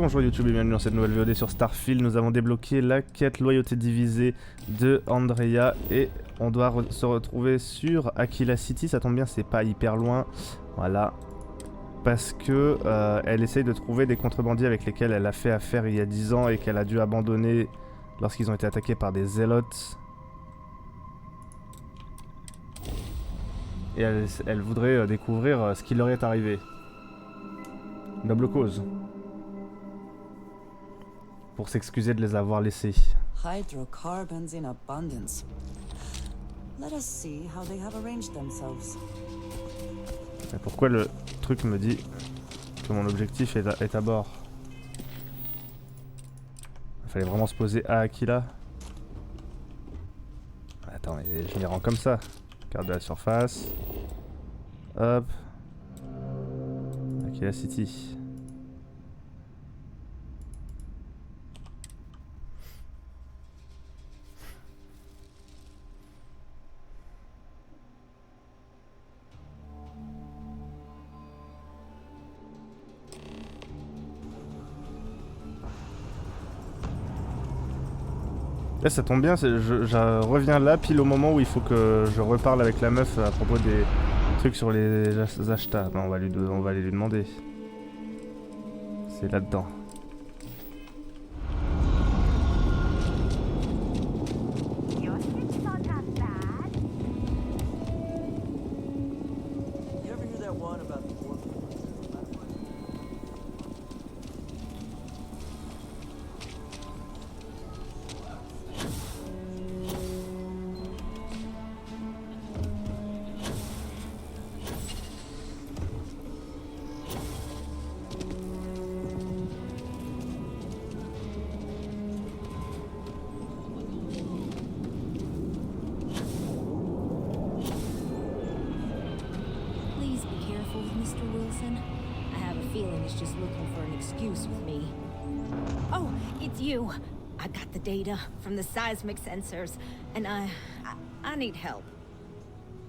Bonjour YouTube et bienvenue dans cette nouvelle VOD sur Starfield. Nous avons débloqué la quête loyauté divisée de ANDREJA et on doit se retrouver sur Aquila City. Ça tombe bien, c'est pas hyper loin. Voilà. Parce que elle essaye de trouver des contrebandiers avec lesquels elle a fait affaire il y a 10 ans et qu'elle a dû abandonner lorsqu'ils ont été attaqués par des zélotes. Et elle voudrait découvrir ce qui leur est arrivé. Noble cause. Pour s'excuser de les avoir laissés. Hydrocarbons in abundance. Let us see how they have arranged themselves. Mais pourquoi le truc me dit que mon objectif est à bord? Il fallait vraiment se poser à Aquila. Attends, mais je m'y rends comme ça. Carte de la surface. Hop. Aquila City. Là ça tombe bien, je reviens là pile au moment où il faut que je reparle avec la meuf à propos des trucs sur les achats. Ben, on va aller lui demander. C'est là-dedans. Just looking for an excuse with me. Oh, it's you. I got the data from the seismic sensors, and I need help.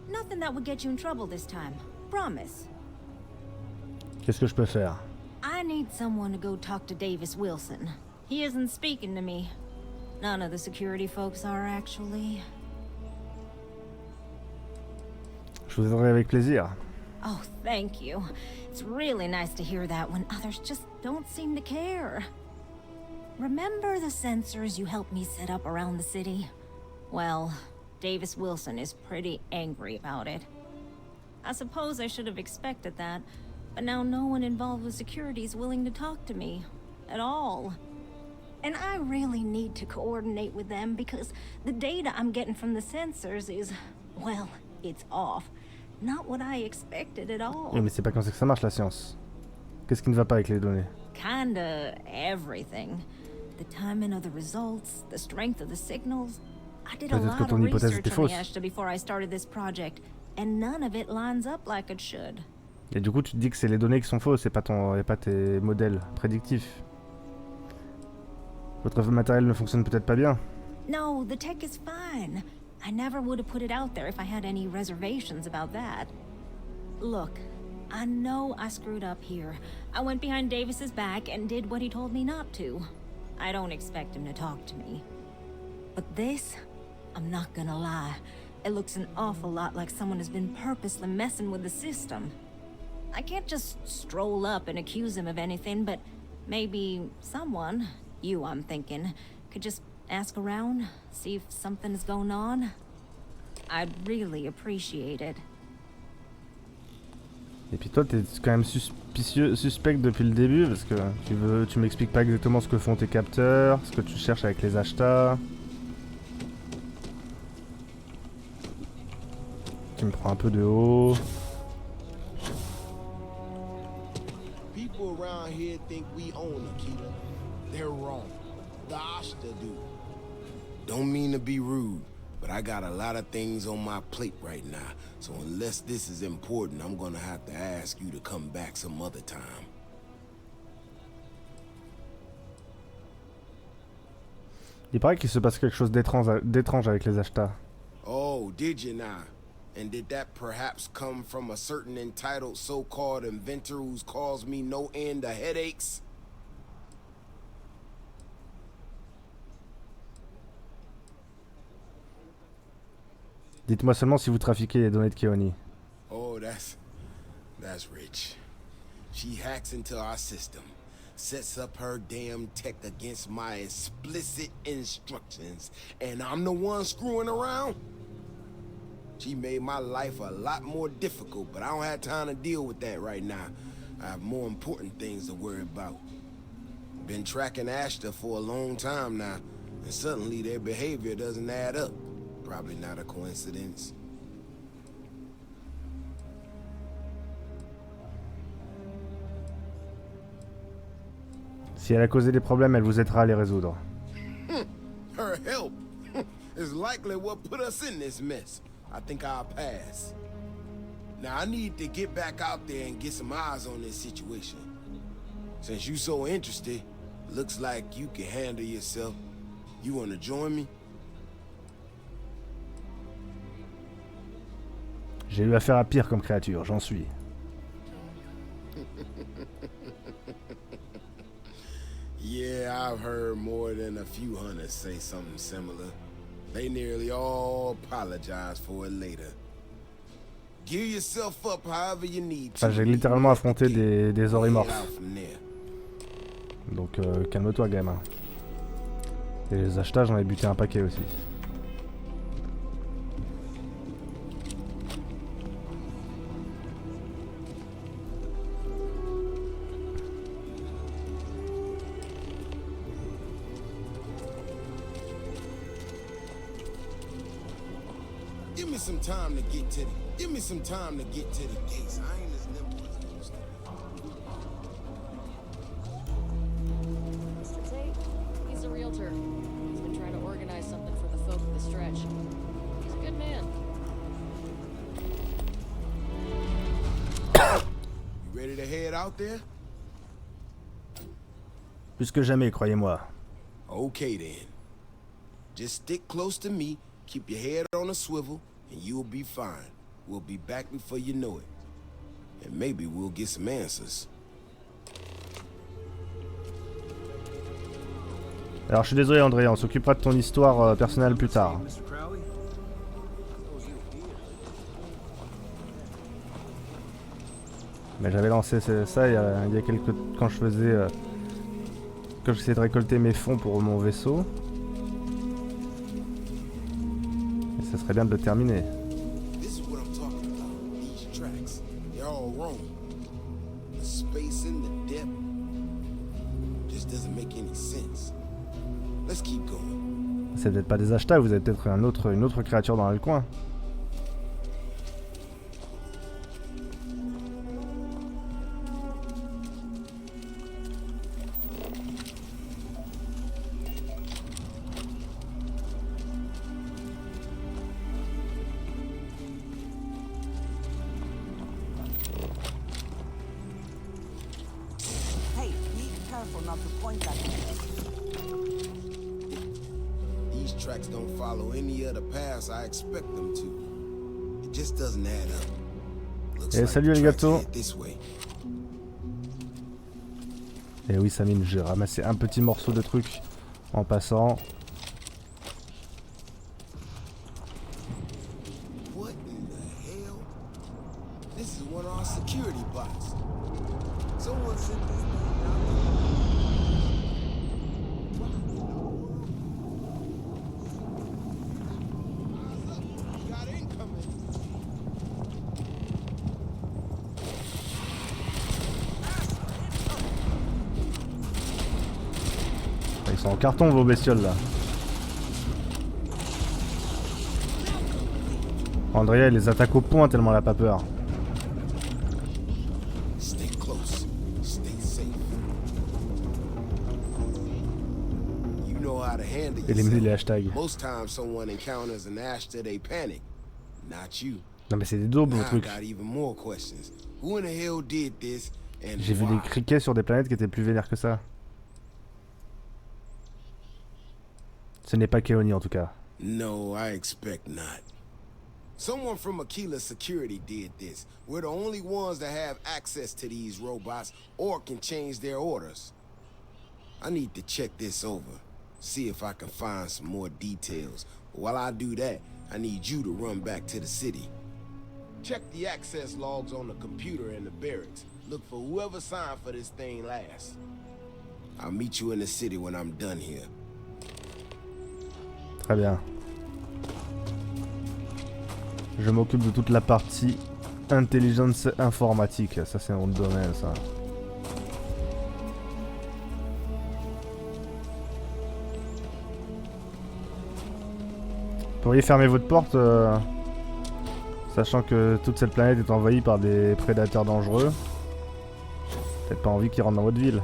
Nothing that would get you in trouble this time. Promise. Qu'est-ce que je peux faire? I need someone to go talk to Davis Wilson. He isn't speaking to me. None of the security folks are actually. Je vous aiderai avec plaisir. Oh, thank you. It's really nice to hear that when others just don't seem to care. Remember the sensors you helped me set up around the city? Well, Davis Wilson is pretty angry about it. I suppose I should have expected that, but now no one involved with security is willing to talk to me. At all. And I really need to coordinate with them because the data I'm getting from the sensors is, well, it's off. Not what I expected at all. Oui, mais c'est pas comme ça que ça marche la science. Qu'est-ce qui ne va pas avec les données? Kinda everything. The timing of the results, the strength of the signals. I did a lot of research on Ashta before I started this project, and none of it lines up like it should. Et du coup, tu te dis que c'est les données qui sont fausses, et pas tes modèles prédictifs. Votre matériel ne fonctionne peut-être pas bien. No, the tech is fine. I never would have put it out there if I had any reservations about that. Look, I know I screwed up here. I went behind Davis's back and did what he told me not to. I don't expect him to talk to me. But this, I'm not gonna lie, it looks an awful lot like someone has been purposely messing with the system. I can't just stroll up and accuse him of anything, but maybe someone, you I'm thinking, could just ask around, see if something is going on. I'd really appreciate it. Et puis toi, t'es quand même suspect depuis le début parce que tu m'expliques pas exactement ce que font tes capteurs, ce que tu cherches avec les achats. Tu me prends un peu de haut. People around here think we own Akita. They're wrong. The Ashta do. Don't mean to be rude, but I got a lot of things on my plate right now. So unless this is important, I'm gonna have to ask you to come back some other time. Il paraît qu'il se passe quelque chose d'étrange avec les achats. Oh, did you now? And did that perhaps come from a certain entitled so-called inventor who's caused me no end of headaches? Dites-moi seulement si vous trafiquez les données de Keoni. Oh, that's rich. She hacks into our system, sets up her damn tech against my explicit instructions, and I'm the one screwing around? She made my life a lot more difficult, but I don't have time to deal with that right now. I have more important things to worry about. Been tracking Ashton for a long time now, and suddenly their behavior doesn't add up. Probably not a coincidence. Si elle a causé des problèmes, elle vous aidera à les résoudre. Her help is likely what put us in this mess. I think I'll pass. Now I need to get back out there and get some eyes on this situation. Since you so interested, looks like you can handle yourself. You wanna join me? J'ai eu affaire à pire comme créature, j'en suis. Yeah, I've heard more than a few hunters say something similar. They nearly all apologize for it later. Gear yourself up however you need to. Enfin, j'ai littéralement affronté des orimorphes. Donc calme-toi gamin. Et les achetages, j'en ai buté un paquet aussi. Give me some time to get to the. Give me some time to get to the gates. I ain't as nimble as I used to be. Mr. Tate, he's a realtor. He's been trying to organize something for the folk of the stretch. He's a good man. You ready to head out there? Plus que jamais, croyez-moi. Okay then. Just stick close to me, keep your head on a swivel, and you'll be fine. We'll be back before you know it. And maybe we'll get some answers. Alors je suis désolé André, on s'occupera de ton histoire personnelle plus tard. Mais j'avais lancé ça il y a quelques... quand je faisais... quand j'essayais de récolter mes fonds pour mon vaisseau. Et ça serait bien de le terminer. This is what I'm talking about. These tracks, they're all wrong. The space and the depth just doesn't make any sense. Let's keep going. C'est peut-être pas des achetages, vous avez peut-être une autre créature dans le coin. Hey, be careful not to point at me. These tracks don't follow any other paths I expect them to. It just doesn't add up. Looks Eh, like salut the les tracks gâteaux. head this way. Et oui Samine, j'ai ramassé un petit morceau de truc en passant. What in the hell? This is one of our security bots. Someone sent this thing out. What in the world? Eyes up. We got incoming. Ils sont en carton vos bestioles là. Andrea il les attaque au poing tellement elle a pas peur. Stay close. Stay safe. You know how to handle Éliminer les yourself. hashtags. Most times someone encounters an Ashta, they panic. Not you. Non mais c'est des daubes vos Now I trucs. got even more questions. Who in the hell did this and J'ai vu why? des criquets sur des planètes qui étaient plus vénères que ça. Ce n'est pas Keoni en tout cas. No, I expect not. Someone from Aquila Security did this. We're the only ones that have access to these robots or can change their orders. I need to check this over, see if I can find some more details. While I do that, I need you to run back to the city. Check the access logs on the computer in the barracks. Look for whoever signed for this thing last. I'll meet you in the city when I'm done here. Très bien. Je m'occupe de toute la partie intelligence informatique. Ça c'est mon domaine ça. Vous pourriez fermer votre porte, sachant que toute cette planète est envahie par des prédateurs dangereux. Peut-être pas envie qu'ils rentrent dans votre ville.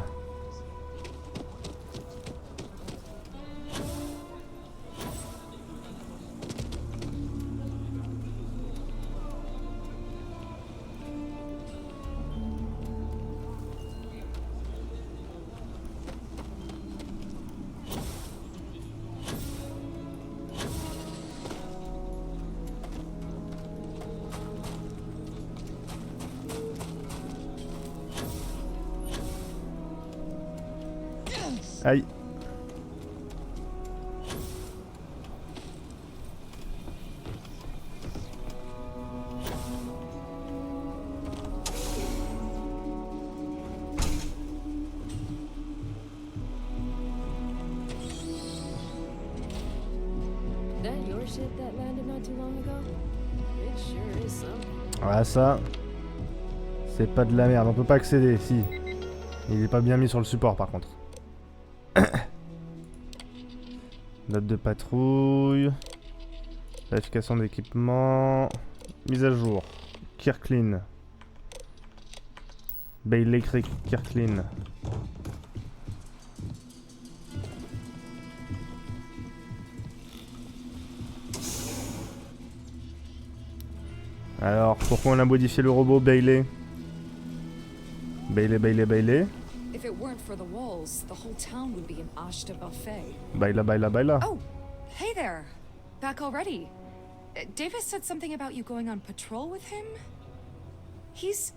Aïe. That your ship that landed not too long ago? It sure is something. Voilà ça. C'est pas de la merde, on peut pas accéder, si. Il est pas bien mis sur le support par contre. Note de patrouille. Vérification d'équipement. Mise à jour. Kirkline. Bailey Kirkline. Alors, pourquoi on a modifié le robot Bailey? Bailey. If it weren't for the walls, the whole town would be an Ashta buffet. Baila. Oh, hey there. Back already. Davis said something about you going on patrol with him? He's...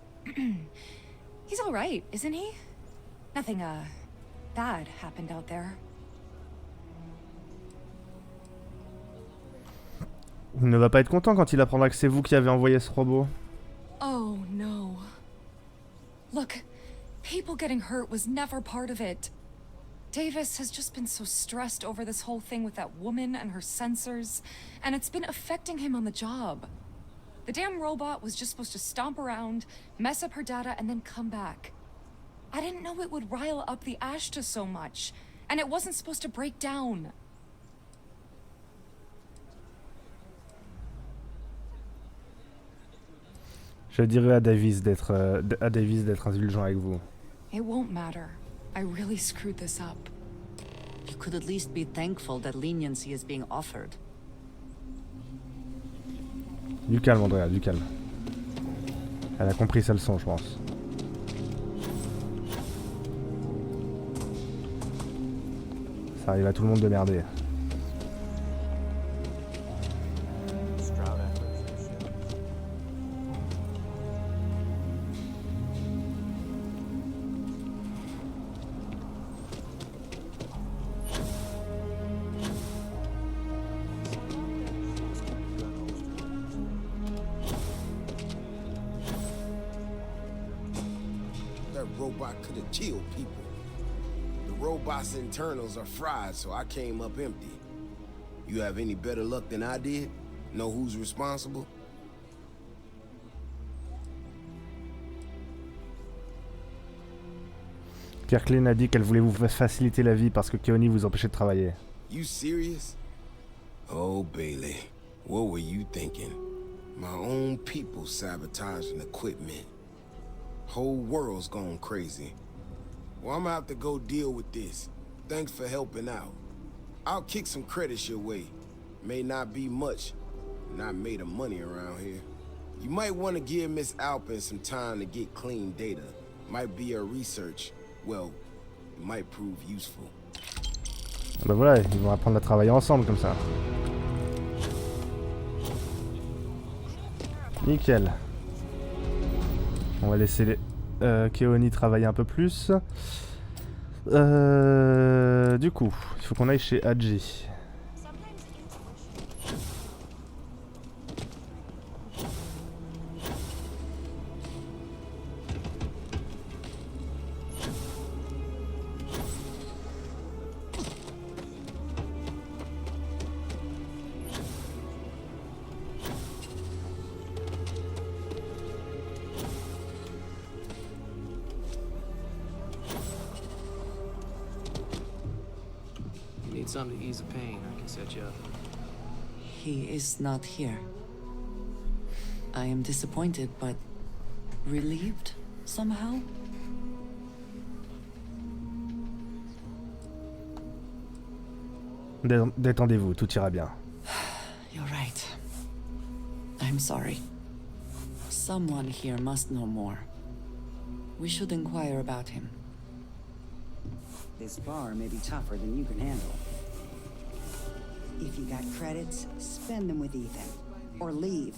he's alright, isn't he? Nothing, bad happened out there. Il ne va pas être content quand il apprendra que c'est vous qui avez envoyé ce robot. Oh, no. Look, people getting hurt was never part of it. Davis has just been so stressed over this whole thing with that woman and her sensors, and it's been affecting him on the job. The damn robot was just supposed to stomp around, mess up her data, and then come back. I didn't know it would rile up the Ashta so much, and it wasn't supposed to break down. Je dirais à Davis d'être indulgent avec vous. It won't matter. I really screwed this up. You could at least be thankful that leniency is being offered. Du calme, Andrea, du calme. Elle a compris sa leçon, je pense. Ça arrive à tout le monde de merder. That robot could have killed people. The robot's internals are fried, so I came up empty. You have any better luck than I did? Know who's responsible? Kirkline a dit qu'elle voulait vous faciliter la vie parce que Keoni vous empêchait de travailler. You serious? Oh, Bailey, what were you thinking? My own people sabotaging equipment. Whole world's gone crazy. Well, I'm gonna have to go deal with this. Thanks for helping out. I'll kick some credits your way. May not be much. Not made of money around here. You might want to give Miss Alpin some time to get clean data. Might be her research. Well, it might prove useful. Bah voilà, ils vont apprendre à travailler ensemble comme ça. Nickel. On va laisser les Keoni travailler un peu plus. Du coup, il faut qu'on aille chez Adji. need something to ease the pain, I can set you up. He is not here. I am disappointed, but relieved somehow. Détendez-vous, tout ira bien. You're right. I'm sorry. Someone here must know more. We should inquire about him. This bar may be tougher than you can handle. If you got credits, spend them with Ethan. Or leave.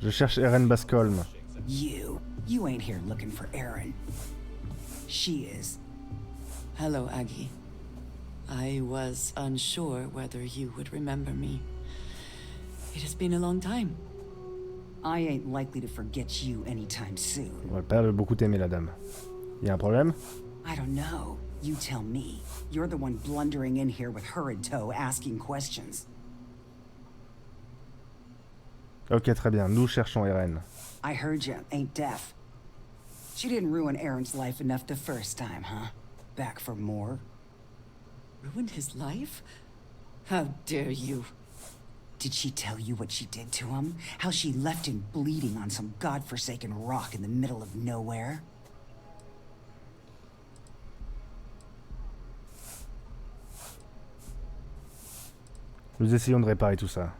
Je cherche Eren Bascolm. You ain't here looking for Eren. She is. Hello, Aggie. I was unsure whether you would remember me. It has been a long time. I ain't likely to forget you anytime soon. On va pas beaucoup t'aimer, la dame. Y a un problème? I don't know. You tell me. You're the one blundering in here with her in tow, asking questions. Ok, très bien. Nous cherchons Eren. I heard you ain't deaf. She didn't ruin Aaron's life enough the first time, huh? Back for more? Ruined his life? How dare you? Did she tell you what she did to him? How she left him bleeding on some godforsaken rock in the middle of nowhere? Nous essayons de réparer tout ça.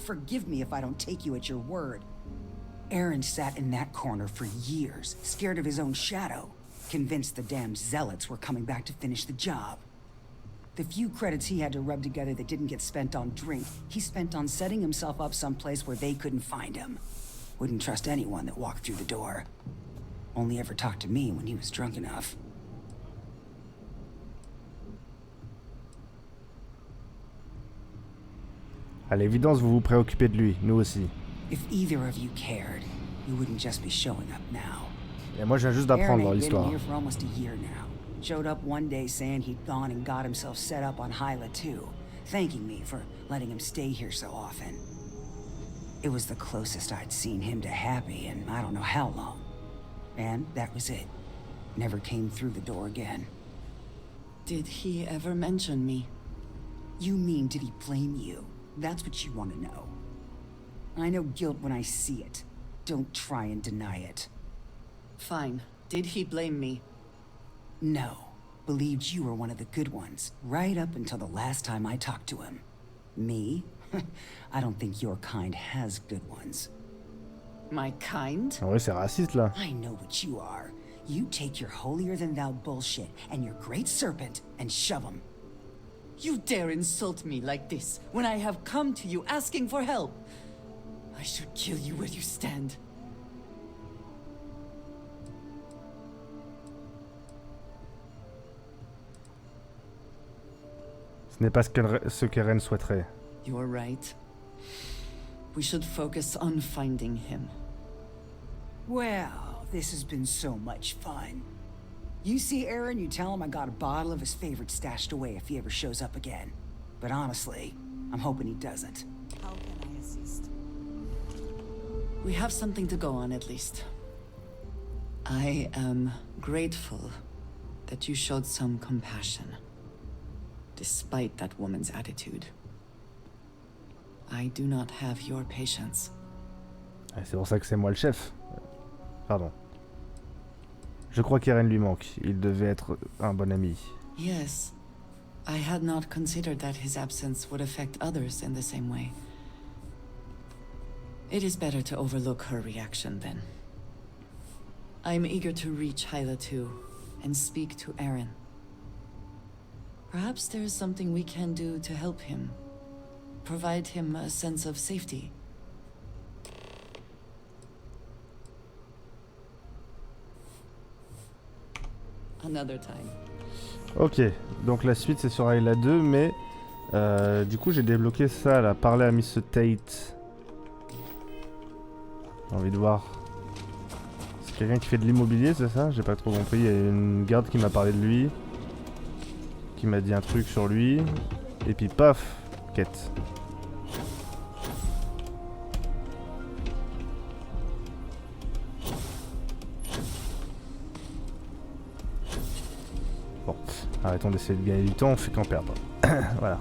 Forgive me if I don't take you at your word. Aaron sat in that corner for years, scared of his own shadow, convinced the damn zealots were coming back to finish the job. The few credits he had to rub together that didn't get spent on drink, he spent on setting himself up someplace where they couldn't find him. Wouldn't trust anyone that walked through the door. Only ever talked to me when he was drunk enough. À l'évidence, vous vous préoccupez de lui, nous aussi. If either of you cared, you wouldn't just be showing up now. Et moi, je viens juste d'apprendre Aaron ain't been l'histoire. here for almost a year now. Showed up one day saying he'd gone and got himself set up on Hyla too, thanking me for letting him stay here so often. It was the closest I'd seen him to happy in I don't know how long. And that was it. Never came through the door again. Did he ever mention me? You mean did he blame you? That's what you want to know. I know guilt when I see it. Don't try and deny it. Fine. Did he blame me? No. Believed you were one of the good ones, right up until the last time I talked to him. Me? I don't think your kind has good ones. My kind? En vrai, c'est raciste, là. I know what you are. You take your holier-than-thou bullshit and your great serpent and shove 'em. You dare insult me like this when I have come to you asking for help. I should kill you where you stand. Ce n'est pas ce qu'Eren souhaiterait. You are right. We should focus on finding him. Well, this has been so much fun. You see Aaron, you tell him I got a bottle of his favorite stashed away if he ever shows up again. But honestly, I'm hoping he doesn't. How can I assist? We have something to go on at least. I am grateful that you showed some compassion, despite that woman's attitude. I do not have your patience. C'est pour ça que c'est moi le chef. Pardon. Je crois qu'Eren lui manque. Il devait être un bon ami. Yes. I had not considered that his absence would affect others in the same way. It is better to overlook her reaction then. I'm eager to reach Hyla too, and speak to Eren. Perhaps there is something we can do to help him. Provide him a sense of safety. Another time. Ok, donc la suite c'est sur Ayla 2, mais du coup j'ai débloqué ça là, parler à Miss Tate. J'ai envie de voir. C'est quelqu'un qui fait de l'immobilier, c'est ça? J'ai pas trop compris. Il y a une garde qui m'a parlé de lui, qui m'a dit un truc sur lui, et puis paf, quête. Bon, arrêtons d'essayer de gagner du temps, on fait qu'en perdre. Voilà.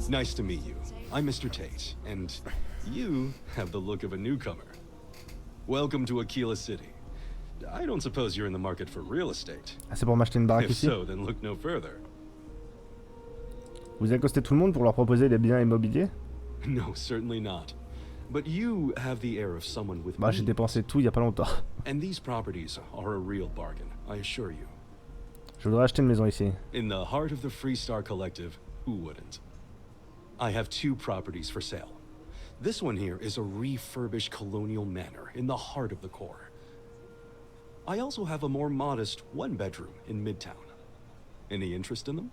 Nice to meet you. I'm Mr. Tate, and you have the look of a newcomer. Welcome to Aquila City. I don't suppose you're in the market for real estate. Ah, c'est pour m'acheter une baraque If ici? so, then look no further. Vous accostez tout le monde pour leur proposer des biens immobiliers? No, certainly not. But you have the air of someone with Bah, j'ai means. dépensé tout il y a pas longtemps. And these properties are a real bargain, I assure you. Je voudrais acheter une maison ici. In the heart of the Freestar Collective, who wouldn't? I have 2 properties for sale. This one here is a refurbished colonial manor in the heart of the core. I also have a more modest 1-bedroom in Midtown. Any interest in them?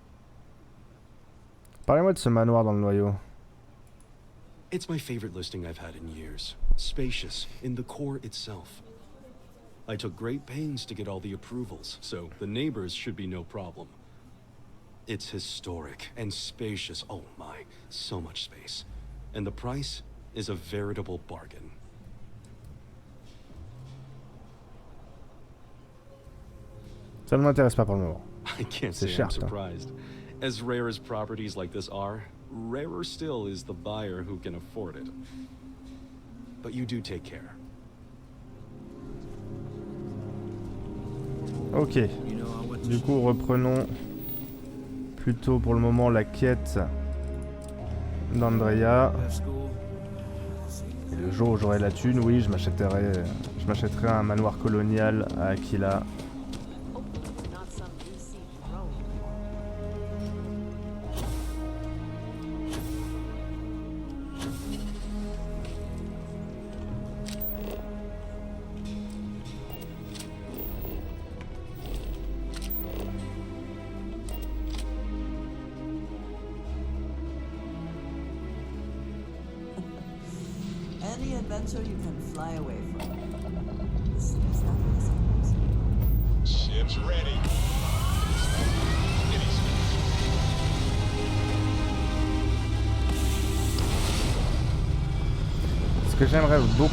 Parlez-moi de ce manoir dans le noyau. It's my favorite listing I've had in years. Spacious in the core itself. I took great pains to get all the approvals, so the neighbors should be no problem. It's historic and spacious. Oh my, so much space. And the price is a veritable bargain. Ça ne m'intéresse pas pour le moment. I can't C'est say cher, I'm ça. surprised. As rare as properties like this are, rarer still is the buyer who can afford it. But you do take care. Ok. Du coup, reprenons plutôt pour le moment la quête d'Andrea. Et le jour où j'aurai la thune, oui, je m'achèterai un manoir colonial à Aquila. Any adventure you can fly away from. Is that what it sounds? Ship's ready. Ce que j'aimerais beaucoup,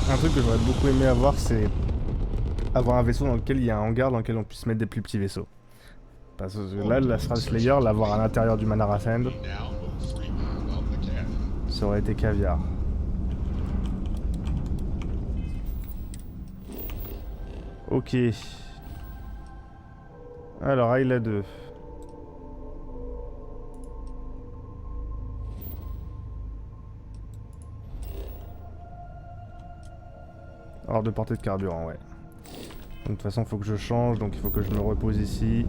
un truc que j'aurais beaucoup aimé avoir, c'est avoir un vaisseau dans lequel il y a un hangar dans lequel on puisse mettre des plus petits vaisseaux. Parce que là, la Strat Slayer, l'avoir à l'intérieur du Manor Ascend, ça aurait été caviar. Ok. Alors, Isla 2. Hors de portée de carburant, ouais. Donc, de toute façon, il faut que je change, donc il faut que je me repose ici.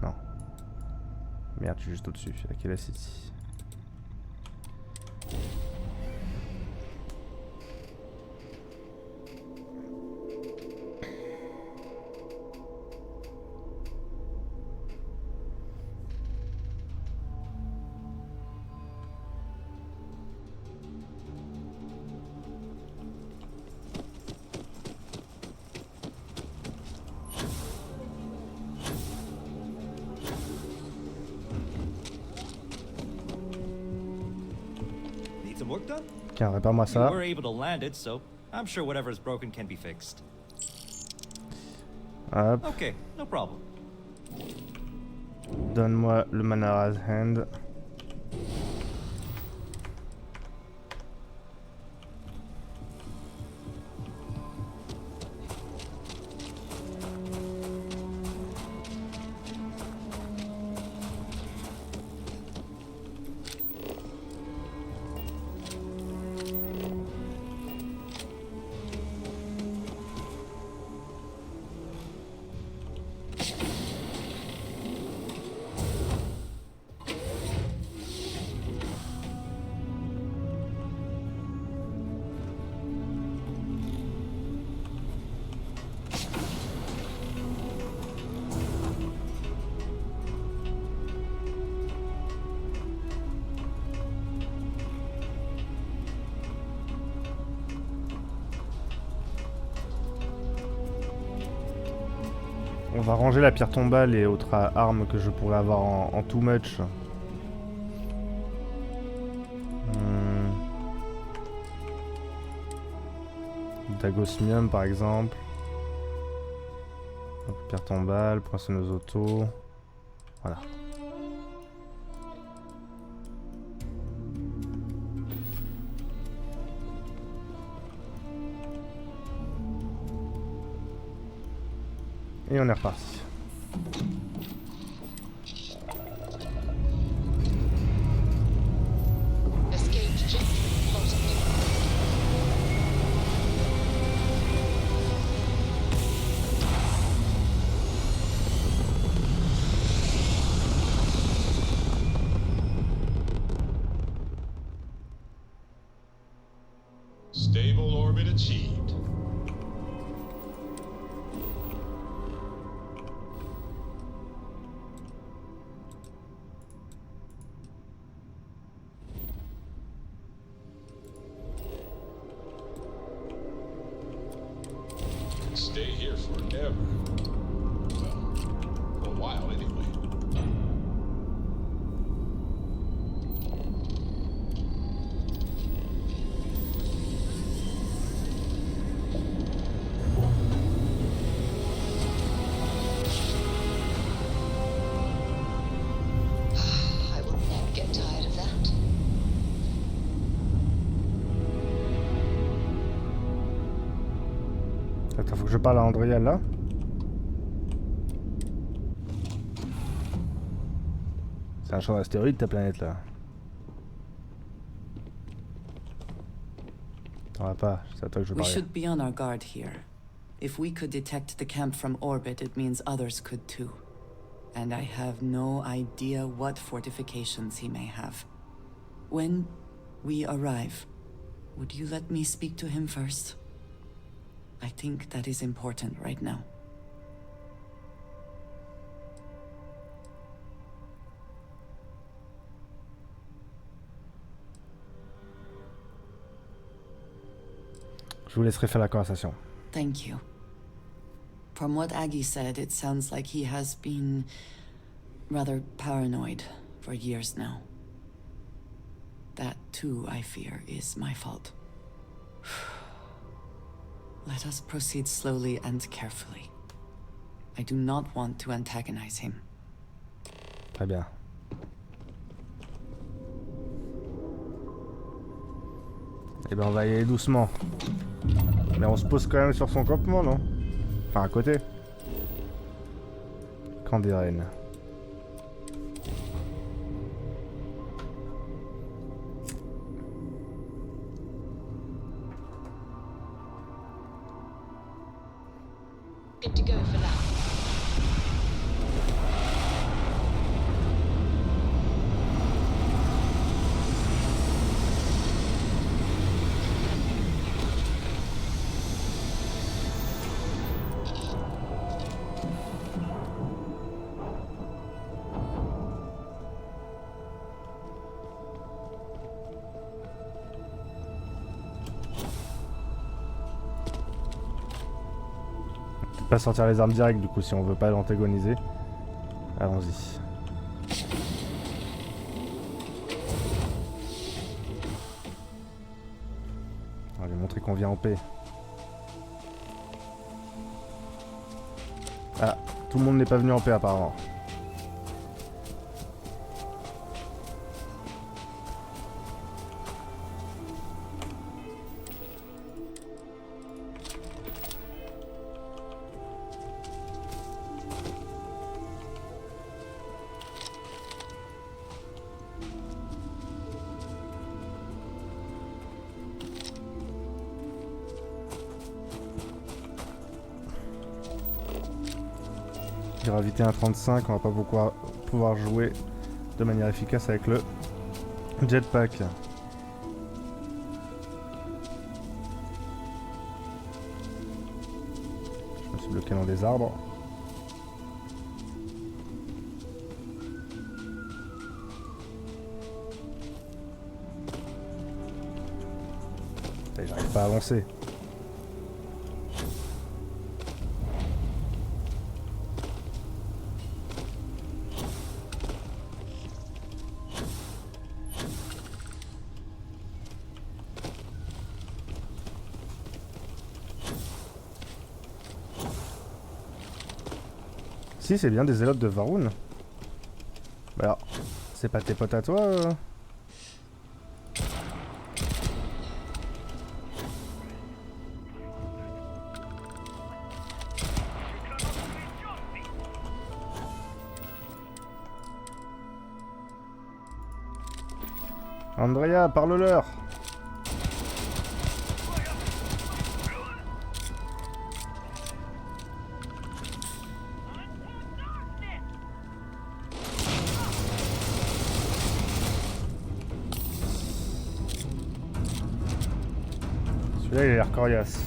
Non. Merde, je suis juste au-dessus. Aquila City. Tiens, répare-moi ça. We were able to land it, so I'm sure whatever is broken can be fixed. Hop. Okay, no problem. Donne-moi le Manor Ascend. On va ranger la pierre tombale et autres armes que je pourrais avoir en too much. Dagosmium par exemple. Donc, pierre tombale, poinçonneuse auto. Voilà. Et on est reparti. Stable orbit achieved. Stay here forever. Well, for a while anyway. I will not get tired of that. Attends, faut que je parle à Andrea là. C'est un champ d'astéroïdes ta planète là. T'en vas pas, c'est à toi que je veux We parler. should be on our guard here. If we could detect the camp from orbit, it means others could too. And I have no idea what fortifications he may have. When we arrive, would you let me speak to him first? I think that is important right now. Je vous laisserai faire la conversation. Thank you. From what Aggie said, it sounds like he has been rather paranoid for years now. That too, I fear, is my fault. Let us proceed slowly and carefully. I do not want to antagonize him. Très bien. Eh ben on va y aller doucement. Mais on se pose quand même sur son campement, non? Enfin à côté. Camp des reines. Good to go for that. Pas sortir les armes directes du coup si on veut pas l'antagoniser. Allons-y. On va lui montrer qu'on vient en paix. Ah, tout le monde n'est pas venu en paix apparemment. Gravité 1.35, on va pas pouvoir jouer de manière efficace avec le jetpack. Je me suis bloqué dans des arbres. Et j'arrive pas à avancer. Si, c'est bien des zélotes de Varun. Bah alors, c'est pas tes potes à toi Andrea, parle-leur. Celui-là, il a l'air coriace.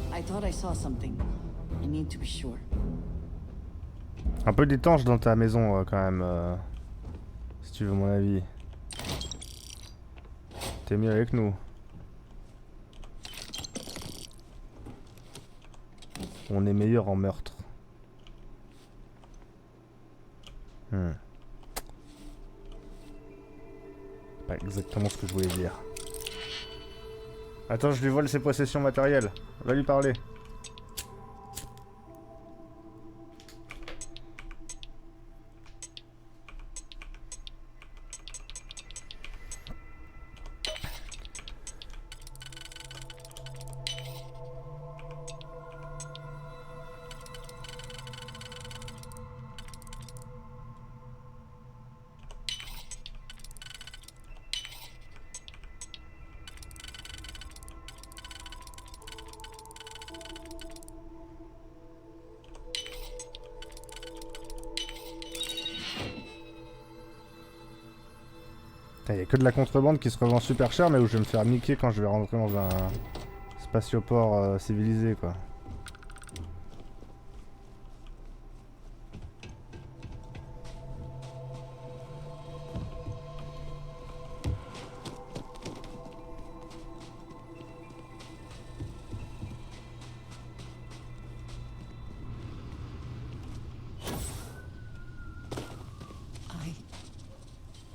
I thought I saw something. I need to be sure. Un peu d'étanche dans ta maison quand même, si tu veux mon avis. T'es mieux avec nous. On est meilleur en meurtre. Pas exactement ce que je voulais dire. Attends, je lui vole ses possessions matérielles. Va lui parler. Il n'y a que de la contrebande qui se revend super cher, mais où je vais me faire niquer quand je vais rentrer dans un spatioport civilisé, quoi.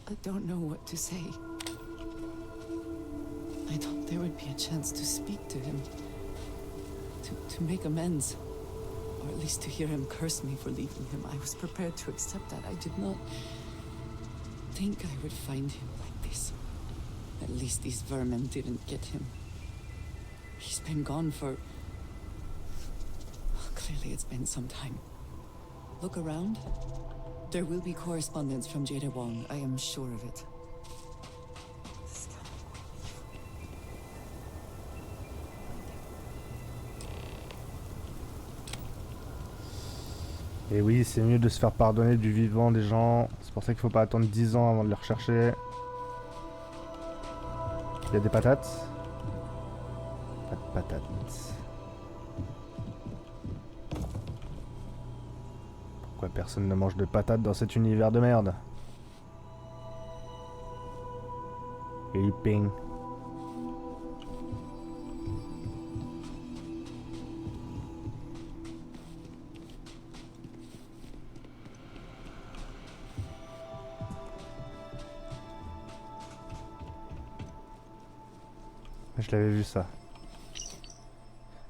I don't know what to say. I thought there would be a chance to speak to him. To make amends. Or at least to hear him curse me for leaving him. I was prepared to accept that. I did not think I would find him like this. At least these vermin didn't get him. He's been gone for... Clearly it's been some time. Look around. There will be correspondence from Jada Wong, I am sure of it. Et oui, c'est mieux de se faire pardonner du vivant des gens. C'est pour ça qu'il faut pas attendre 10 ans avant de les rechercher. Il y a des patates. Pas de patates. Pourquoi personne ne mange de patates dans cet univers de merde? Et ping. Je l'avais vu ça.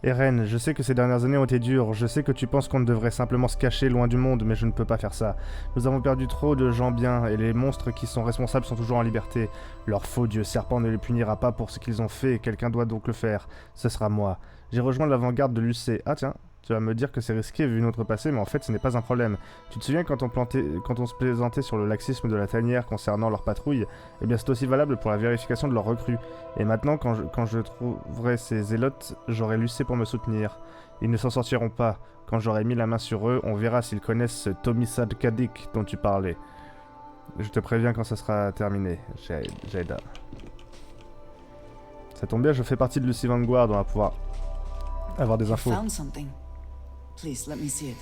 Eren, je sais que ces dernières années ont été dures, je sais que tu penses qu'on devrait simplement se cacher loin du monde, mais je ne peux pas faire ça. Nous avons perdu trop de gens bien, et les monstres qui sont responsables sont toujours en liberté. Leur faux dieu serpent ne les punira pas pour ce qu'ils ont fait, quelqu'un doit donc le faire. Ce sera moi. J'ai rejoint l'avant-garde de l'UC. Ah tiens, Tu vas me dire que c'est risqué vu notre passé, mais en fait ce n'est pas un problème. Tu te souviens quand on se plaisantait sur le laxisme de la tanière concernant leur patrouille? Eh bien c'est aussi valable pour la vérification de leurs recrues. Et maintenant, quand je trouverai ces zélotes, j'aurai Lucé pour me soutenir. Ils ne s'en sortiront pas. Quand j'aurai mis la main sur eux, on verra s'ils connaissent ce Tomisad Kadik dont tu parlais. Je te préviens quand ça sera terminé, Jada. Ça tombe bien, je fais partie de Lucy Vanguard, on va pouvoir avoir des infos. Please, let me see it.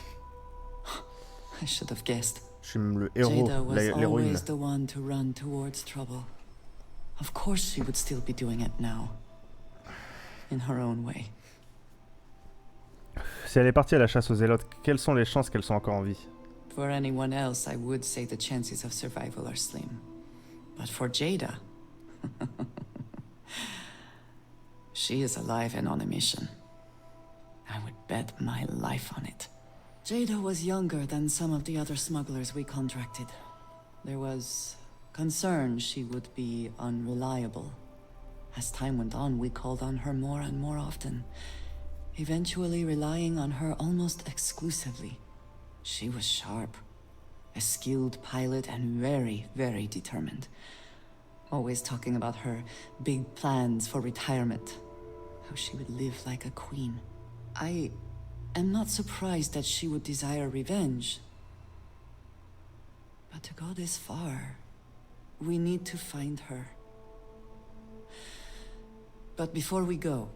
I should have guessed. Je suis le héros, Jada was l'héroïne. always the one to run towards trouble. Of course she would still be doing it now. In her own way. Si elle est partie à la chasse aux zélotes, quelles sont les chances qu'elle soit encore en vie? For anyone else, I would say the chances of survival are slim. But for Jada... she is alive and on a mission. I would bet my life on it. Jada was younger than some of the other smugglers we contracted. There was concern she would be unreliable. As time went on, we called on her more and more often, eventually relying on her almost exclusively. She was sharp, a skilled pilot and very, very determined. Always talking about her big plans for retirement, how she would live like a queen. I am not surprised that she would desire revenge. But to go this far, we need to find her. But before we go,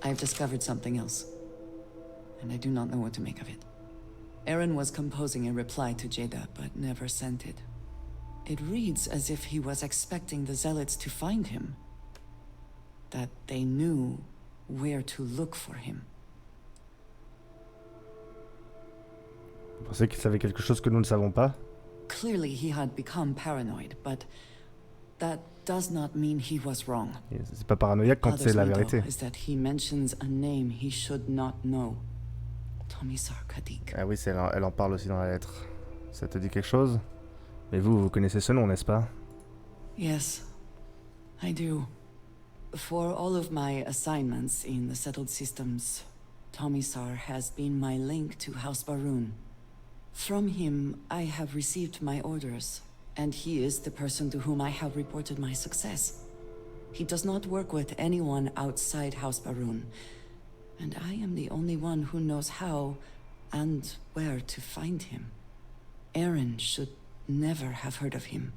I've discovered something else. And I do not know what to make of it. Aaron was composing a reply to Jada, but never sent it. It reads as if he was expecting the Zealots to find him. That they knew where to look for him. Vous pensez qu'il savait quelque chose que nous ne savons pas? Clearly he had become paranoid, but that does not mean he was wrong. C'est pas paranoïaque quand c'est la vérité. Is that he mentions a name he should not know. Tomisar Kadik. Ah oui, elle en parle aussi dans la lettre. Ça te dit quelque chose? Mais vous connaissez ce nom, n'est-ce pas? Yes, I do. For all of my assignments in the settled systems, Tomisar has been my link to House Baroon. From him, I have received my orders, and he is the person to whom I have reported my success. He does not work with anyone outside House Baroon, and I am the only one who knows how and where to find him. Aaron should never have heard of him.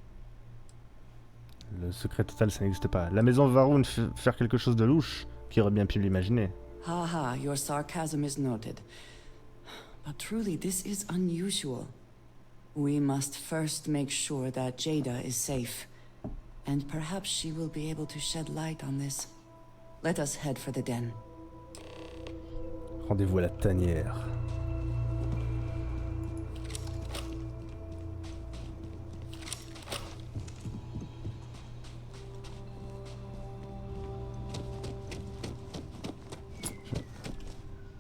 Le secret total, ça n'existe pas. La maison Varun faire quelque chose de louche, qui aurait bien pu l'imaginer. Haha, your sarcasm is noted. But truly, this is unusual. We must first make sure that Jada is safe. And perhaps she will be able to shed light on this. Let us head for the den. Rendez-vous à la tanière.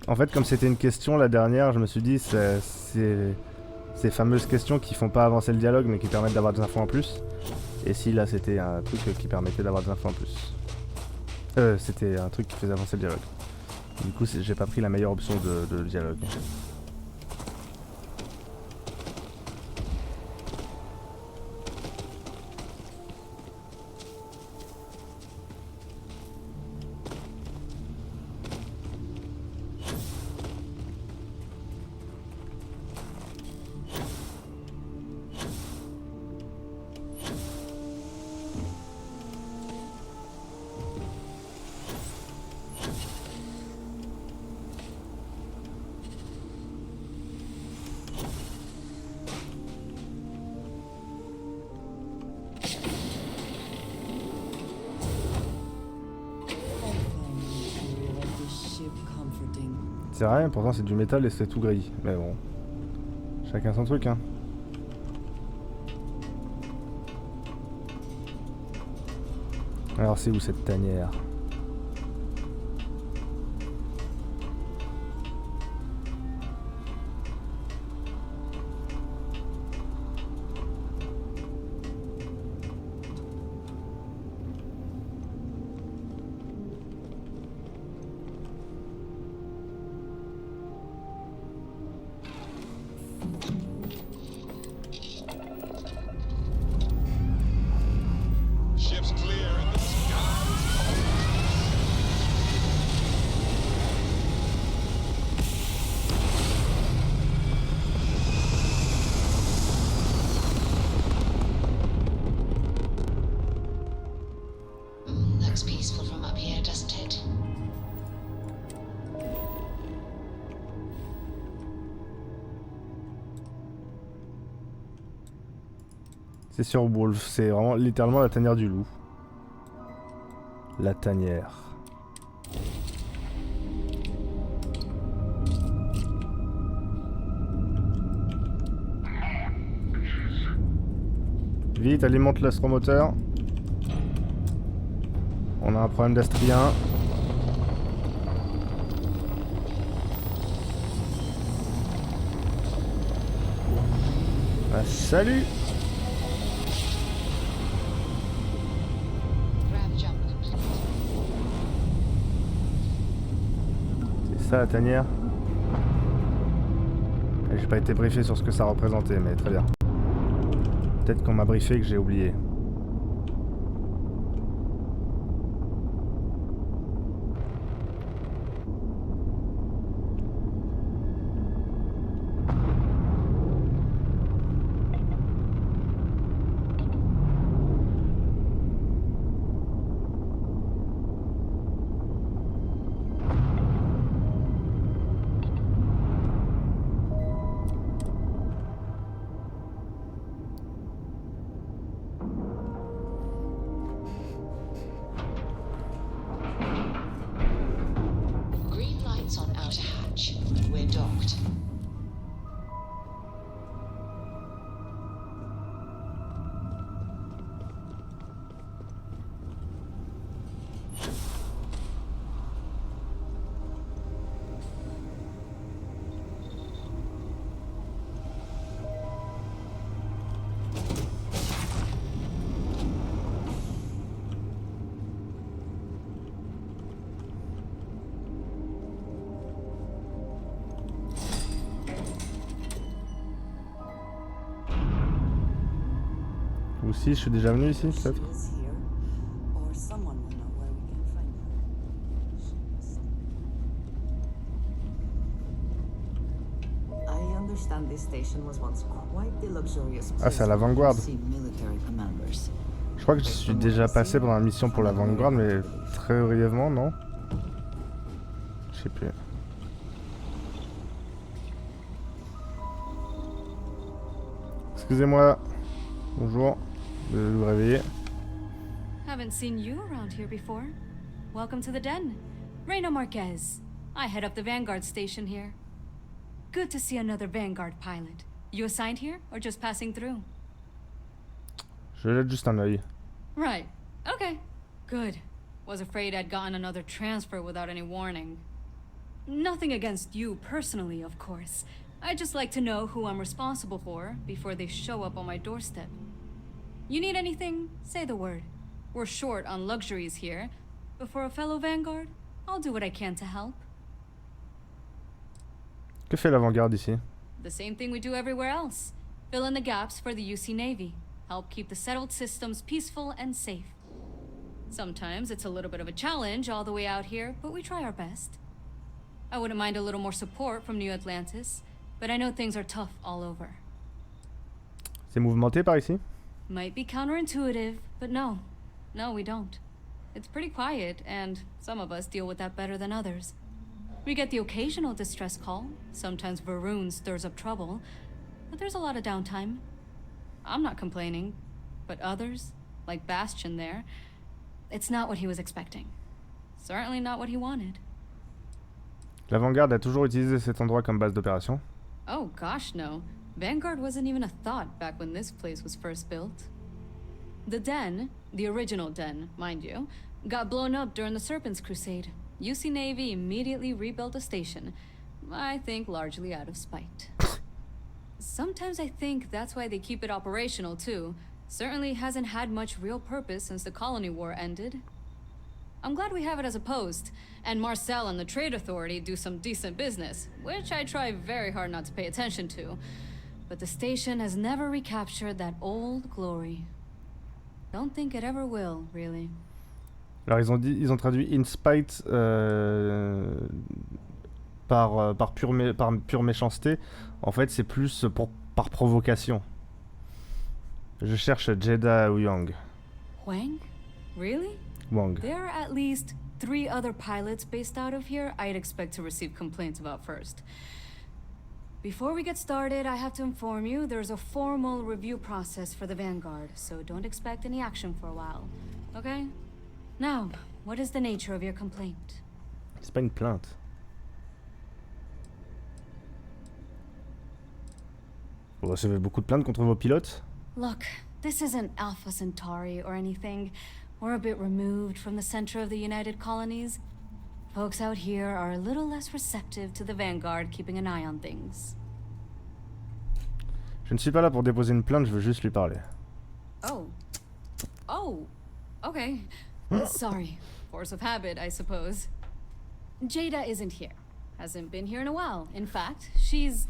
En fait, comme c'était une question la dernière, je me suis dit c'est ces fameuses questions qui font pas avancer le dialogue mais qui permettent d'avoir des infos en plus. Et si là c'était un truc qui permettait d'avoir des infos en plus. C'était un truc qui faisait avancer le dialogue. Du coup, j'ai pas pris la meilleure option de dialogue. C'est rien, pourtant c'est du métal et c'est tout gris. Mais bon, chacun son truc, hein. Alors c'est où cette tanière? C'est sur Wolf, c'est vraiment littéralement la tanière du loup. La tanière. Vite, alimente l'astromoteur. On a un problème d'astrien. Ah, salut! C'est ça la tanière? J'ai pas été briefé sur ce que ça représentait, mais très bien. Peut-être qu'on m'a briefé et que j'ai oublié. Ou si, je suis déjà venu ici, peut-être. Ah, c'est à la Vanguard. Je crois que je suis déjà passé pendant la mission pour la Vanguard, mais très brièvement, non? Je sais plus. Excusez-moi. Bonjour. De vous réveiller. Haven't seen you around here before. Welcome to the den. Reina Marquez. I head up the Vanguard station here. Good to see another Vanguard pilot. You assigned here or just passing through? Je jette juste un œil. Right. Okay. Good. Was afraid I'd gotten another transfer without any warning. Nothing against you personally, of course. I'd just like to know who I'm responsible for before they show up on my doorstep. You need anything? Say the word. We're short on luxuries here, but for a fellow Vanguard, I'll do what I can to help. Que fait la Vanguard ici? The same thing we do everywhere else. Fill in the gaps for the UC Navy. Help keep the settled systems peaceful and safe. Sometimes it's a little bit of a challenge all the way out here, but we try our best. I wouldn't mind a little more support from New Atlantis, but I know things are tough all over. C'est mouvementé par ici? Might be counterintuitive, but no. No, we don't. It's pretty quiet, and some of us deal with that better than others. We get the occasional distress call. Sometimes Varun stirs up trouble, but there's a lot of downtime. I'm not complaining, but others, like Bastion there, it's not what he was expecting. Certainly not what he wanted. La Vanguard a toujours utilisé cet endroit comme base d'opération? Oh gosh, no. Vanguard wasn't even a thought back when this place was first built. The den, the original den, mind you, got blown up during the Serpent's Crusade. UC Navy immediately rebuilt the station, I think largely out of spite. Sometimes I think that's why they keep it operational too. Certainly hasn't had much real purpose since the Colony War ended. I'm glad we have it as a post, and Marcel and the Trade Authority do some decent business, which I try very hard not to pay attention to. But the station has never recaptured that old glory. Don't think it ever will, really. Alors ils ont traduit in spite par pure méchanceté. En fait, c'est plus par provocation. Je cherche Jeddah ou Yang. Wang? Really? Wang. There are at least 3 other pilots based out of here I'd expect to receive complaints about first. Before we get started, I have to inform you there's a formal review process for the Vanguard, so don't expect any action for a while. Okay? Now, what is the nature of your complaint? C'est pas une plainte. Vous recevez beaucoup de plaintes contre vos pilotes? Look, this isn't Alpha Centauri or anything. We're a bit removed from the center of the United Colonies. Folks out here are a little less receptive to the Vanguard keeping an eye on things. Je ne suis pas là pour déposer une plainte, je veux juste lui parler. Oh. Oh. Okay. Sorry. Force of habit, I suppose. Jada isn't here. Hasn't been here in a while. In fact, she's...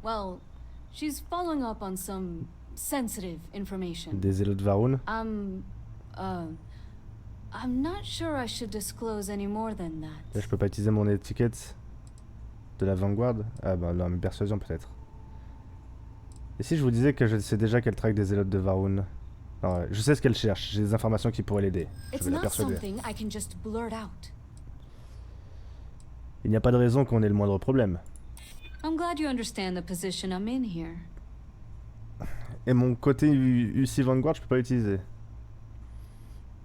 well, she's following up on some sensitive information. Des élots de Varun? I'm not sure I should disclose any more than that. Là, je peux pas utiliser mon étiquette de la Vanguard? Ah bah non, mais persuasion peut-être. Et si je vous disais que je sais déjà qu'elle traque des élotes de Varun? Non, je sais ce qu'elle cherche, j'ai des informations qui pourraient l'aider. Je vais la persuader. Il n'y a pas de raison qu'on ait le moindre problème. I'm glad you understand the position I'm in here. Et mon côté UC Vanguard, je peux pas l'utiliser.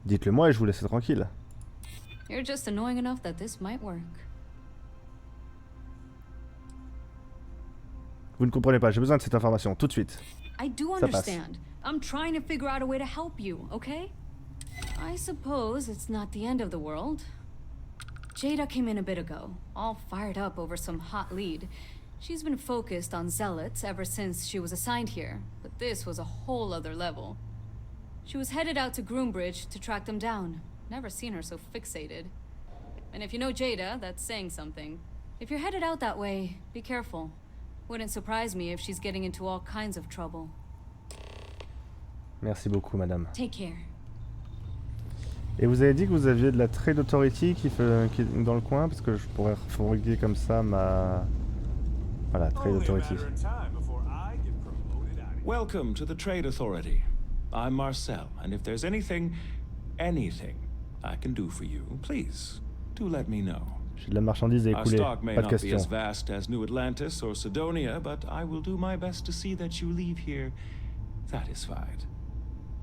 Dites-le moi et je vous laisse tranquille. You're just annoying enough that this might work. Vous ne comprenez pas, j'ai besoin de cette information, tout de suite. I do understand. I'm trying to figure out a way to help you, okay? I suppose it's not the end of the world. Jada came in a bit ago, all fired up over some hot lead. She's been focused on zealots ever since she was assigned here, but this was a whole other level. She was headed out to Groombridge to track them down. Never seen her so fixated. And if you know Jada, that's saying something. If you're headed out that way, be careful. Wouldn't surprise me if she's getting into all kinds of trouble. Merci beaucoup, madame. Take care. Et vous avez dit que vous aviez de la Trade Authority qui est dans le coin, parce que je pourrais refourguer comme ça ma... Voilà, Trade Authority. Welcome to the Trade Authority. I'm Marcel, and if there's anything I can do for you, please, do let me know. J'ai de la marchandise à écouler, Our stock may pas de not be question. as vast as New Atlantis or Sidonia, but I will do my best to see that you leave here satisfied.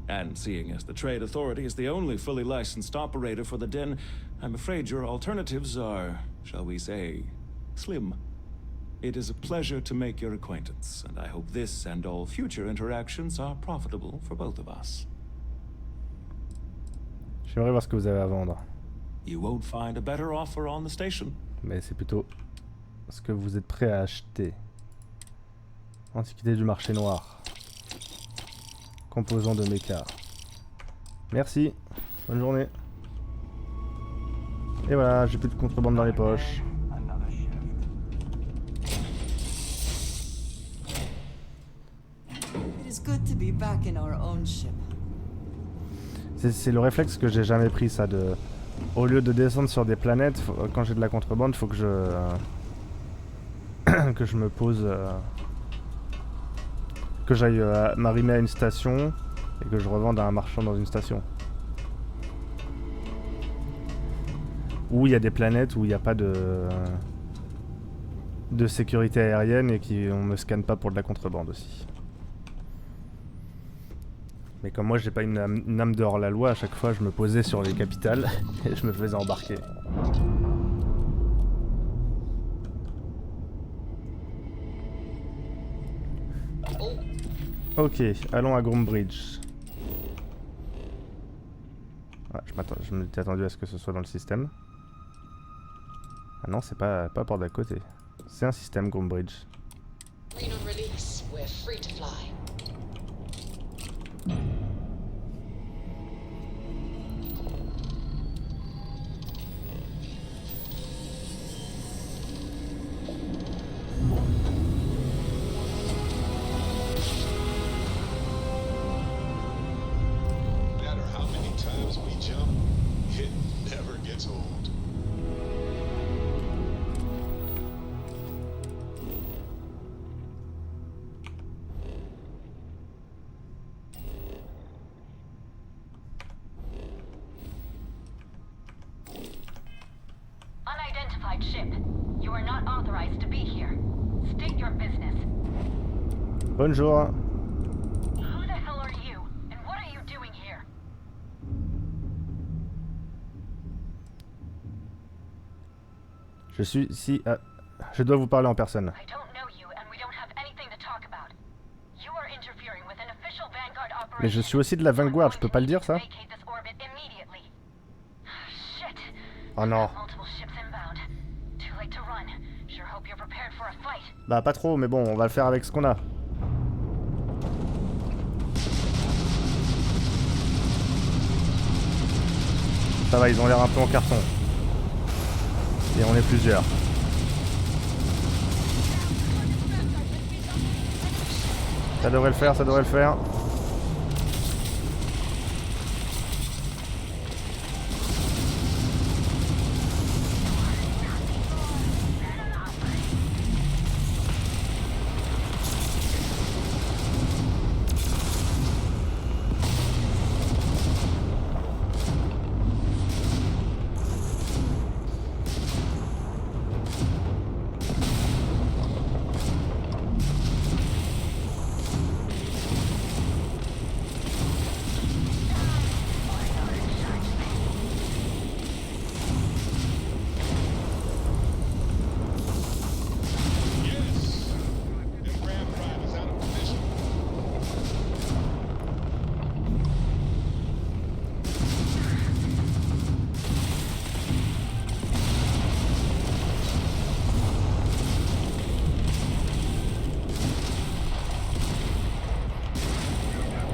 And seeing as the Trade Authority is the only fully licensed operator for the Den, I'm afraid your alternatives are, shall we say, slim. It is a pleasure to make your acquaintance, and I hope this and all future interactions are profitable for both of us. J'aimerais voir ce que vous avez à vendre. You won't find a better offer on the station. Mais c'est plutôt ce que vous êtes prêt à acheter. Antiquité du marché noir. Composants de méca. Merci. Bonne journée. Et voilà, j'ai plus de contrebande dans les poches. It is good to be back in our own ship. C'est le réflexe que j'ai jamais pris, ça, de... Au lieu de descendre sur des planètes, quand j'ai de la contrebande, faut que je... que je me pose... que j'aille m'arrimer à une station et que je revende à un marchand dans une station. Ou il y a des planètes où il n'y a pas de sécurité aérienne et on me scanne pas pour de la contrebande aussi. Mais comme moi j'ai pas une âme de hors-la-loi, à chaque fois je me posais sur les capitales et je me faisais embarquer. Ok, allons à Groombridge. Ah, je m'étais attendu à ce que ce soit dans le système. Ah non, c'est pas par d'à côté. C'est un système Groombridge. Green on release, we're free to fly. No matter how many times we jump, it never gets old. Unidentified ship. You are not authorized to be here. State your business. Bonjour. Who the hell are you? And what are you doing here? Je suis ici à... Je dois vous parler en personne. I don't know you and we don't have anything to talk about. You are interfering with an official Vanguard operation. Mais je suis aussi de la Vanguard, je peux pas le dire ça? Vacate this orbit immediately. Shit. Oh non. Multiple ships inbound. Too late to run. Sure hope you're prepared for a fight. Bah pas trop, mais bon, on va le faire avec ce qu'on a. Ça va, ils ont l'air un peu en carton. Et on est plusieurs. Ça devrait le faire, ça devrait le faire.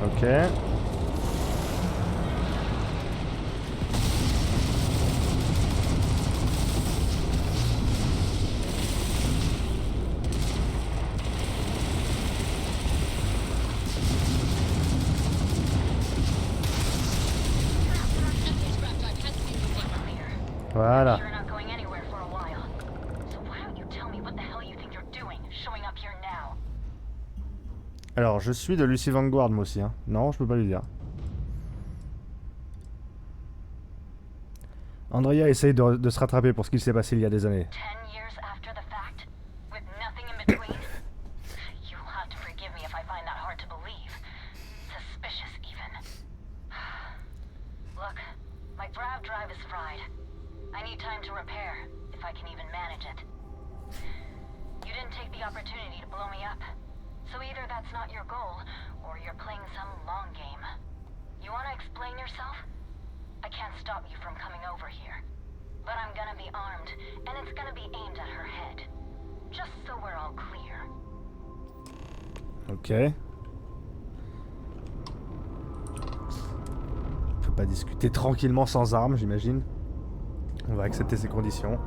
Ok. Voilà. Alors, je suis de Lucy Vanguard, moi aussi. Hein. Non, je peux pas lui dire. Andrea essaye de se rattraper pour ce qu'il s'est passé il y a des années. So either that's not your goal, or you're playing some long game. You want to explain yourself? I can't stop you from coming over here. But I'm gonna be armed, and it's gonna be aimed at her head. Just so we're all clear. Ok. On peut pas discuter tranquillement sans armes, j'imagine. On va accepter ces conditions.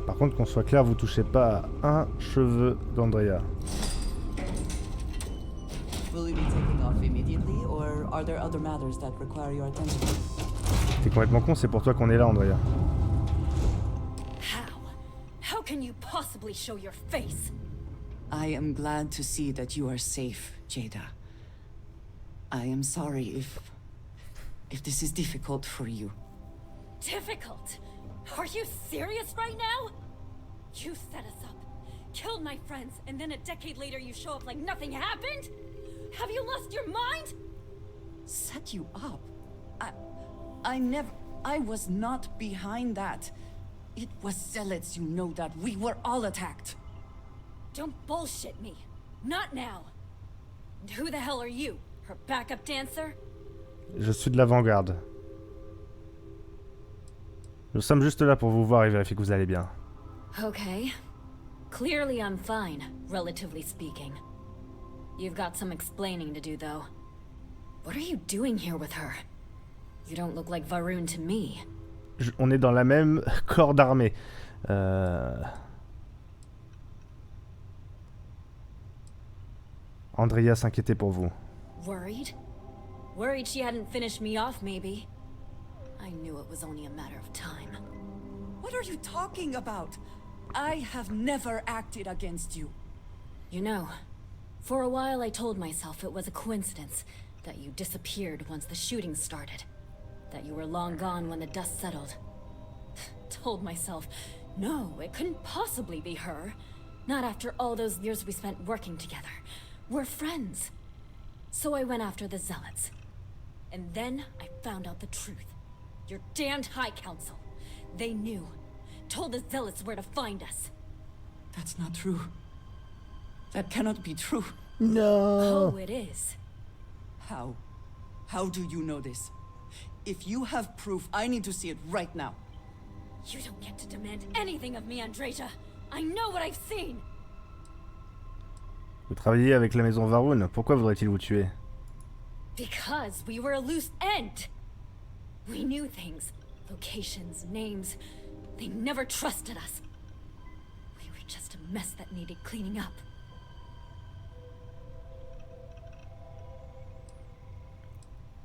Par contre, qu'on soit clair, vous touchez pas à un cheveu d'Andrea. T'es complètement con, c'est pour toi qu'on est là, Andrea. How can you possibly show your face? I am glad to see that you are safe, Jada. I am sorry if this is difficult for you. Difficult? Are you serious right now? You set us up, killed my friends, and then a decade later you show up like nothing happened? Have you lost your mind? Set you up? I was not behind that. It was zealots, you know that. We were all attacked. Don't bullshit me. Not now. And who the hell are you? Her backup dancer? Je suis de l'avant-garde. Nous sommes juste là pour vous voir et vérifier que vous allez bien. Okay. Clearly I'm fine, relatively speaking. You've got some explaining to do, though. What are you doing here with her? You don't look like Varun to me. On est dans la même corps d'armée. Andrea s'inquiétait pour vous. Worried? Worried she hadn't finished me off, maybe. I knew it was only a matter of time. What are you talking about? I have never acted against you. You know, for a while I told myself it was a coincidence that you disappeared once the shooting started. That you were long gone when the dust settled. Told myself, no, it couldn't possibly be her. Not after all those years we spent working together. We're friends. So I went after the Zealots. And then I found out the truth. Your damned High Council. They knew. Told the Zealots where to find us. That's not true. That cannot be true. No. Oh, it is. How? How do you know this? If you have proof, I need to see it right now. You don't get to demand anything of me, ANDREJA. I know what I've seen. Vous travaillez avec la maison Varun. Pourquoi voudrait-il vous tuer? Because we were a loose end. We knew things. Locations, names. They never trusted us. We were just a mess that needed cleaning up.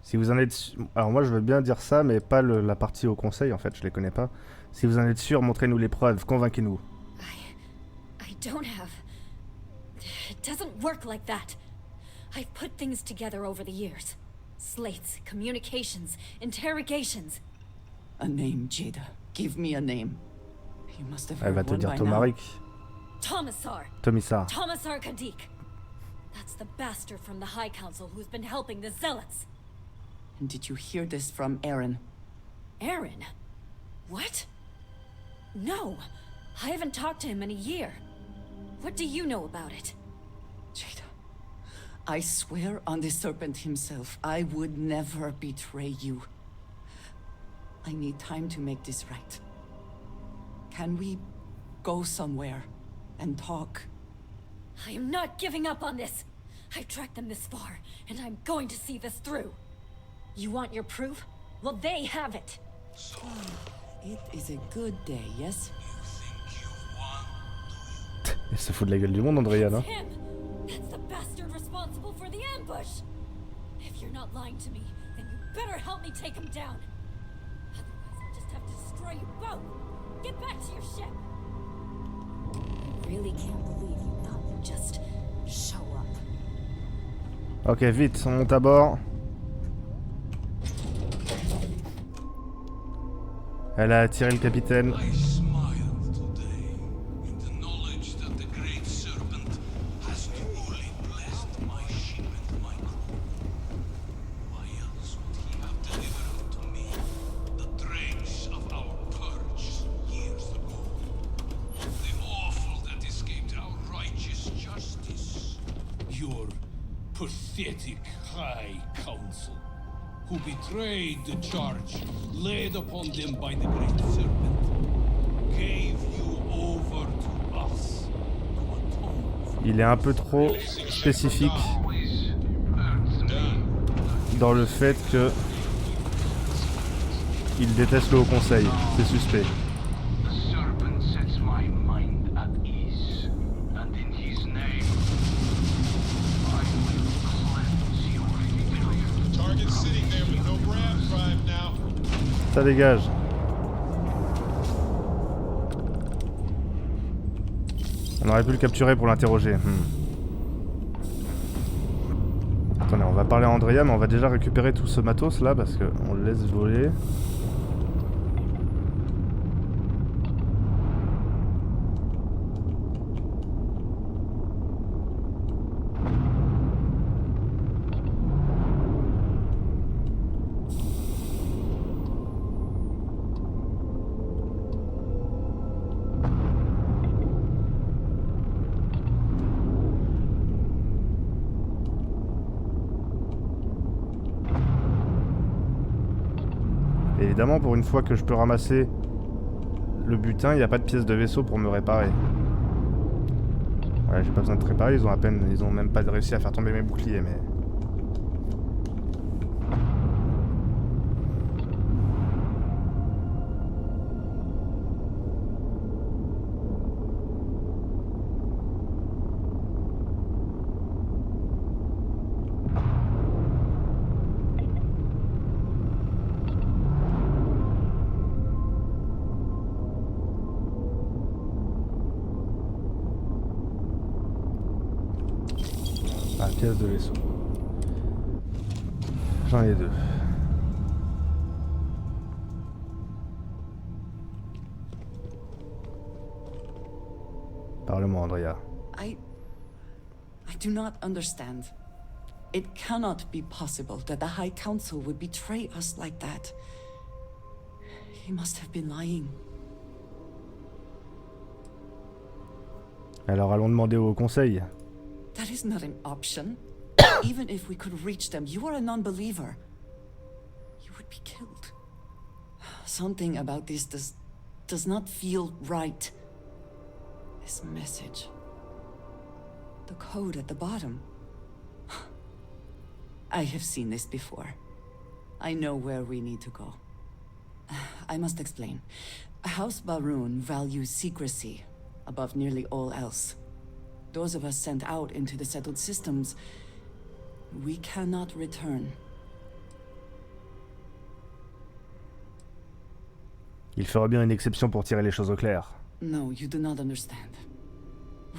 Si vous en êtes... Alors moi je veux bien dire ça, mais pas la partie au conseil en fait, je les connais pas. Si vous en êtes sûr, montrez-nous les preuves, convainquez-nous. I don't have... It doesn't work like that. I've put things together over the years. Slates, communications, interrogations. A name, Jada. Give me a name. You must have Elle va heard te one dire by now. Tomarik. Tomisar. Tomisar. Tomisar Kadik. That's the bastard from the High Council who's been helping the Zealots. And did you hear this from Aaron? Aaron? What? No. I haven't talked to him in a year. What do you know about it? Jada, I swear on the serpent himself, I would never betray you. I need time to make this right. Can we go somewhere and talk? I am not giving up on this. I've tracked them this far, and I'm going to see this through. You want your proof? Well, they have it. It is a good day, yes? Il se fout de la gueule du monde, Andrea, là. Him! That's the bastard responsible for the ambush! If you're not lying to me, then you better help me take him down. Otherwise, I'll just have to destroy you both. Get back to your ship. I really can't believe you thought you'd just show up. Ok, vite, on monte à bord. Elle a attiré le capitaine. Pathetic High Council, who betrayed the charge laid upon them by the Great Serpent, gave you over to us. Il est un peu trop spécifique dans le fait que il déteste le Haut Conseil. C'est suspect. Ça dégage. On aurait pu le capturer pour l'interroger. Attendez, on va parler à Andrea, mais on va déjà récupérer tout ce matos là parce qu'on le laisse voler. Évidemment, pour une fois que je peux ramasser le butin, il n'y a pas de pièces de vaisseau pour me réparer. Ouais, j'ai pas besoin de réparer, ils ont même pas réussi à faire tomber mes boucliers, mais... Ah, pièce de vaisseau. J'en ai 2. Parle-moi, Andrea. I do not understand. It cannot be possible that the High Council would betray us like that. He must have been lying. Alors allons demander au conseil. That is not an option. Even if we could reach them, you are a non-believer. You would be killed. Something about this does not feel right. This message. The code at the bottom. I have seen this before. I know where we need to go. I must explain. House Baroon values secrecy above nearly all else. Those of us sent out into the settled systems, we cannot return. Il fera bien une exception pour tirer les choses au clair. No, you do not understand.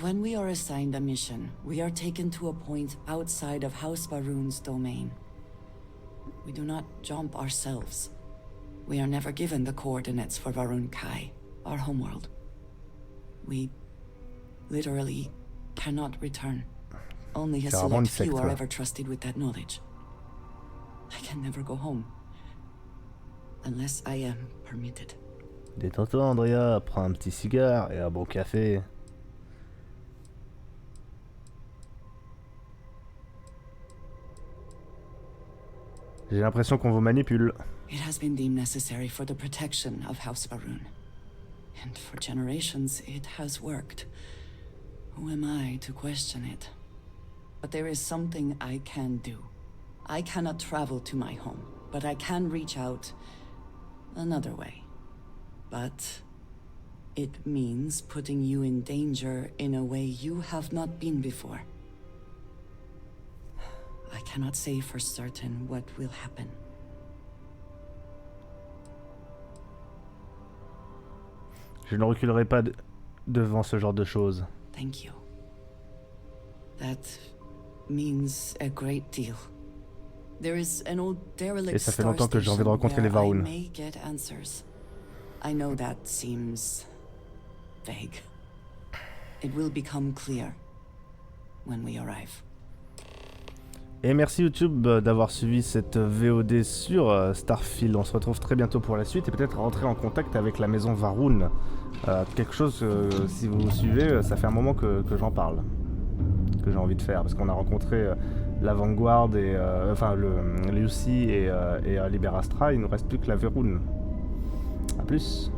When we are assigned a mission, we are taken to a point outside of House Baroon's domain. We do not jump ourselves. We are never given the coordinates for Varun Kai, our homeworld. We literally cannot return. Only a select few are ever trusted with that knowledge. I can never go home. Unless I am permitted. Détends-toi, Andrea, prends un petit cigare et un bon café. J'ai l'impression qu'on vous manipule. It has been deemed necessary for the protection of House Baroon. And for generations, it has worked. Who am I to question it? But there is something I can do. I cannot travel to my home, but I can reach out another way. But it means putting you in danger in a way you have not been before. I cannot say for certain what will happen. Je ne reculerai pas devant ce genre de choses. Thank you. That means a great deal. There is an old derelict Et ça fait longtemps que j'ai envie de rencontrer les Varun. I know that seems vague. It will become clear when we arrive. Et merci YouTube d'avoir suivi cette VOD sur Starfield. On se retrouve très bientôt pour la suite et peut-être rentrer en contact avec la maison Varun. Quelque chose, si vous suivez, ça fait un moment que j'en parle. Que j'ai envie de faire. Parce qu'on a rencontré la Vanguard et enfin le Lucy et Liberastra. Il nous reste plus que la Varun. A plus.